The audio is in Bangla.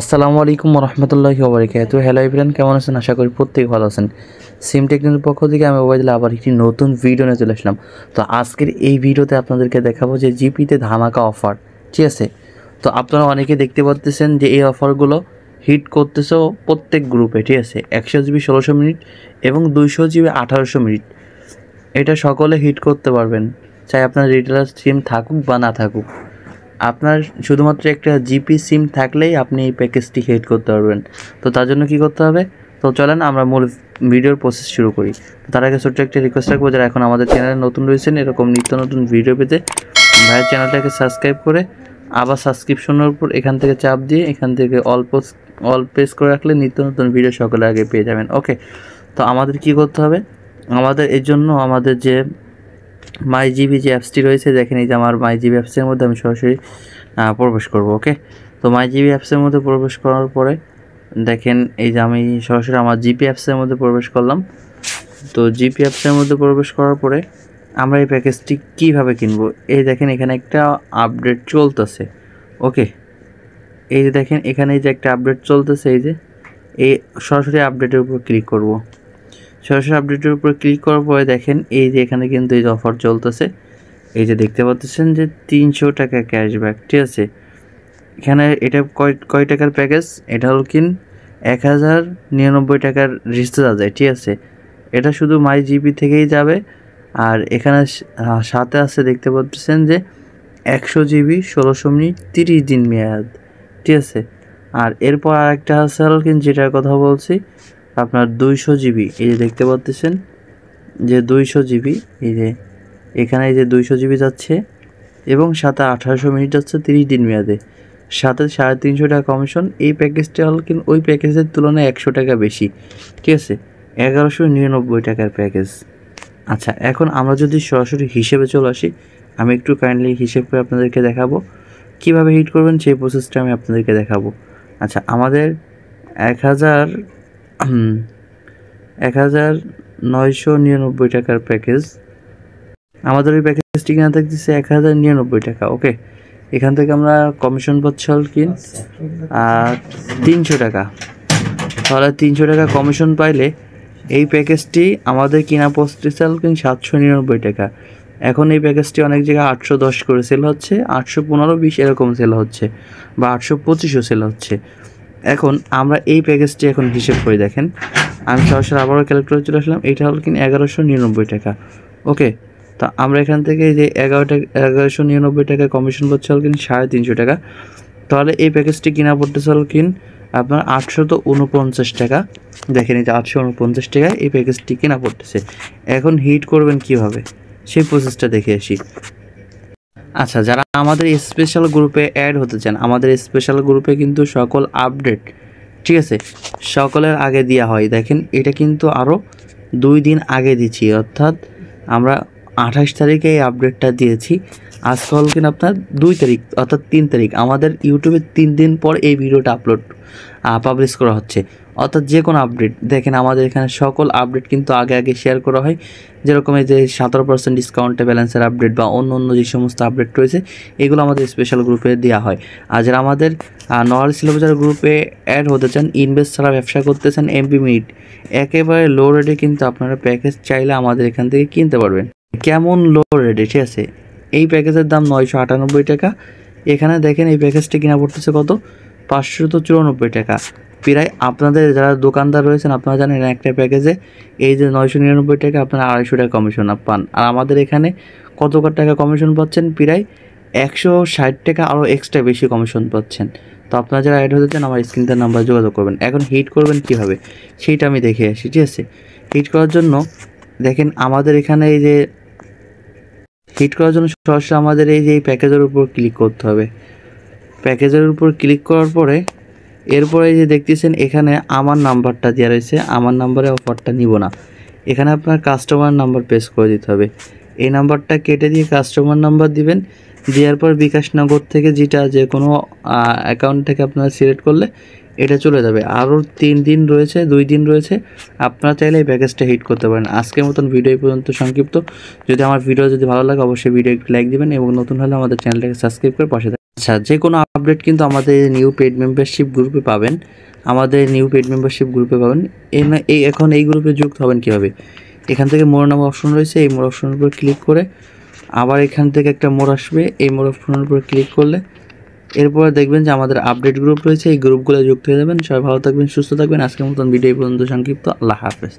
আসসালামু আলাইকুম রহমতুল্লাহি ওয়া বারাকাতুহু। হ্যালো এভরিওয়ান, কেমন আছেন? আশা করি প্রত্যেকে ভালো আছেন। সিম টেকনিকের পক্ষ থেকে আমি ওবায়দুল আবার একটি নতুন ভিডিও নিয়ে চলে আসলাম। তো আজকের এই ভিডিওতে আপনাদেরকে দেখাবো যে জিপিতে ধামাকা অফার, ঠিক আছে? তো আপনারা অনেকে দেখতে পাচ্ছেন যে এই অফারগুলো হিট করতেছে প্রত্যেক গ্রুপে, ঠিক আছে? 100 জিবি 1600 মিনিট এবং 200 জিবি 1800 মিনিট, এটা সকলে হিট করতে পারবেন, চাই আপনার রিটেলার সিম থাকুক বা না থাকুক। আপনার শুধুমাত্র একটা জিপি সিম থাকলেই আপনি এই প্যাকেজটি হিট করতে পারবেন। তো তার জন্য কী করতে হবে? তো চলেন আমরা মূল ভিডিওর প্রসেস শুরু করি। তার আগে ছোট্ট একটা রিকোয়েস্ট রাখবো, যারা এখন আমাদের চ্যানেলে নতুন রয়েছেন এরকম নিত্য নতুন ভিডিও পেতে ভাইয়ের চ্যানেলটাকে সাবস্ক্রাইব করে আবার সাবস্ক্রিপশনের উপর এখান থেকে চাপ দিয়ে এখান থেকে অল প্রেস করে রাখলে নিত্য নতুন ভিডিও সকলের আগে পেয়ে যাবেন। ওকে, তো আমাদের কি করতে হবে? আমাদের এর জন্য আমাদের যে মাই জিবি যে অ্যাপসটি রয়েছে, দেখেন এই যে আমার মাই জিবি অ্যাপসের মধ্যে আমি সরাসরি প্রবেশ করব। ওকে, তো মাই জিবি অ্যাপসের মধ্যে প্রবেশ করার পরে দেখেন এই যে আমি সরাসরি আমার জিপি অ্যাপসের মধ্যে প্রবেশ করলাম। তো জিপি অ্যাপসের মধ্যে প্রবেশ করার পরে আমরা এই প্যাকেজটি কীভাবে কিনবো, এই দেখেন এখানে একটা আপডেট চলতেছে। ওকে, এই যে দেখেন এখানে এই যে একটা আপডেট চলতেছে, এই যে এই সরাসরি আপডেটের উপর ক্লিক করব। সরাসরি আপডেটের উপর ক্লিক করার পরে দেখেন এই যে এখানে কিন্তু এই যে অফার চলতেছে, এই যে দেখতে পাচ্ছেন যে 300 টাকা ক্যাশব্যাক, ঠিক আছে? এখানে এটা কয় টাকার প্যাকেজ? এটা হল 1099 টাকার রিচার্জ যায়, ঠিক আছে? এটা শুধু মাই জিবি থেকেই যাবে। আর এখানে সাথে আছে দেখতে পাচ্ছেন যে 100 জিবি 1600 মিনিট 30 দিন মেয়াদ, ঠিক আছে? আর এরপর আরেকটা আছে হল যেটার কথা বলছি আপনার 200 জিবি, এই যে দেখতে পাচ্ছেন যে 200 জিবি, এই যে এখানে এই যে 200 জিবি যাচ্ছে এবং সাথে 1800 মিনিট যাচ্ছে 30 দিন মেয়াদে, সাথে 350 টাকা কমিশন। এই প্যাকেজটা হল ওই প্যাকেজের তুলনায় 100 টাকা বেশি, ঠিক আছে? 1199 টাকার প্যাকেজ। আচ্ছা, এখন আমরা যদি সরাসরি হিসেবে চলে আসি, আমি একটু কাইন্ডলি হিসেব করে আপনাদেরকে দেখাবো কীভাবে হিট করবেন, সেই প্রসেসটা আমি আপনাদেরকে দেখাবো। আচ্ছা, আমাদের 1999 টাকার প্যাকেজ, আমাদের ওই প্যাকেজটি কিনা থাকতেছে 1099 টাকা। ওকে, এখান থেকে আমরা কমিশন পাচ্ছি হল 300 টাকা। তাহলে 300 টাকা কমিশন পাইলে এই প্যাকেজটি আমাদের কিনা পড়তেছে হল 799 টাকা। এখন এই প্যাকেজটি অনেক জায়গায় 810 করে সেল হচ্ছে, 815, 20 এরকম সেল হচ্ছে, বা 825ও সেল হচ্ছে। এখন আমরা এই প্যাকেজটি এখন হিসেব করে দেখেন, আমি সরাসরি আবারও ক্যালকুলেটর চলে আসলাম। এটা হল 1199 টাকা। ওকে, তো আমরা এখান থেকে যে 1199 টাকা কমিশন পাচ্ছি হল 350 টাকা। তাহলে এই প্যাকেজটি কিনা পড়তেছে হল আপনার 849 টাকা। দেখেন এই যে 849 টাকায় এই প্যাকেজটি কিনা পড়তেছে। এখন হিট করবেন কিভাবে, সেই প্রসেসটা দেখে আসি। আচ্ছা, যারা আমাদের স্পেশাল গ্রুপে অ্যাড হতে চান, আমাদের স্পেশাল গ্রুপে কিন্তু সকল আপডেট, ঠিক আছে, সকলের আগে দেওয়া হয়। দেখেন এটা কিন্তু আরও 2 দিন আগে দিচ্ছি, অর্থাৎ আমরা 28 তারিখে এই আপডেটটা দিয়েছি। আজকে হল আপনার 2 তারিখ, অর্থাৎ 3 তারিখ। আমাদের ইউটিউবে 3 দিন পর এই ভিডিওটা পাবলিশ করা হচ্ছে, অর্থাৎ যে কোনো আপডেট। দেখেন আমাদের এখানে সকল আপডেট কিন্তু আগে আগে শেয়ার করা হয়, যেরকম এই যে 17% ডিসকাউন্টে ব্যালেন্সের আপডেট বা অন্য যে সমস্ত আপডেট রয়েছে, এগুলো আমাদের স্পেশাল গ্রুপে দেওয়া হয়। আর যারা আমাদের নর্মাল সেলবাজার গ্রুপে অ্যাড হতে চান, ইনভেস্ট ছাড়া ব্যবসা করতে চান, এমবি মিনিট একেবারে লো রেটে কিন্তু আপনারা প্যাকেজ চাইলে আমাদের এখান থেকে কিনতে পারবেন। কেমন লো রেটে, ঠিক আছে? এই প্যাকেজের দাম 998 টাকা। এখানে দেখেন এই প্যাকেজটি কিনা পড়তেছে কত? 594 টাকা। প্রায় আপনাদের যারা দোকানদার রয়েছেন আপনারা জানেন একটা প্যাকেজে এই যে 999 টাকা আপনারা 250 টাকা কমিশন পান। আর আমাদের এখানে কত টাকা কমিশন পাচ্ছেন? প্রায় 160 টাকা আরও এক্সট্রা বেশি কমিশন পাচ্ছেন। তো আপনারা যারা অ্যাড হতে চান আমার স্ক্রিনটার নাম্বার যোগাযোগ করবেন। এখন হিট করবেন কীভাবে সেইটা আমি দেখে আসি, ঠিক আছে? হিট করার জন্য দেখেন আমাদের এখানে এই যে হিট করার জন্য সরাসরি আমাদের এই যে এই প্যাকেজের উপর ক্লিক করতে হবে। প্যাকেজের উপর ক্লিক করার পরে এরপরে যে দেখতেছেন এখানে আমার নাম্বারটা দেওয়া রয়েছে, আমার নাম্বারে অফারটা নিব না, এখানে আপনার কাস্টমার নাম্বার পেস্ট করে দিতে হবে। এই নাম্বারটা কেটে দিয়ে কাস্টমার নাম্বার দিবেন। দেওয়ার পর বিকাশ নগর থেকে যেটা যে কোনো অ্যাকাউন্ট থেকে আপনারা সিলেক্ট করলে এটা চলে যাবে। আরও 3 দিন রয়েছে, 2 দিন রয়েছে, আপনারা চাইলে এই প্যাকেজটা হিট করতে পারেন। আজকের মতন ভিডিও এই পর্যন্ত সংক্ষিপ্ত। যদি আমার ভিডিও যদি ভালো লাগে অবশ্যই ভিডিও একটু লাইক দিবেন এবং নতুন হলে আমাদের চ্যানেলটাকে সাবস্ক্রাইব করে পাশে আচ্ছা, যে কোনো আপডেট কিন্তু আমাদের নিউ পেইড মেম্বারশিপ গ্রুপে পাবেন। এখন এই গ্রুপে যুক্ত হবেন কীভাবে? এখান থেকে মোর নামে অপশন রয়েছে, এই মোর অপশনের উপর ক্লিক করে আবার এখান থেকে একটা মোর আসবে, এই মোর অপশনের উপর ক্লিক করলে এরপরে দেখবেন যে আমাদের আপডেট গ্রুপ রয়েছে, এই গ্রুপগুলো যুক্ত হয়ে যাবেন। সবাই ভালো থাকবেন, সুস্থ থাকবেন। আজকের মতন ভিডিও এই পর্যন্ত সংক্ষিপ্ত। আল্লাহ হাফেজ।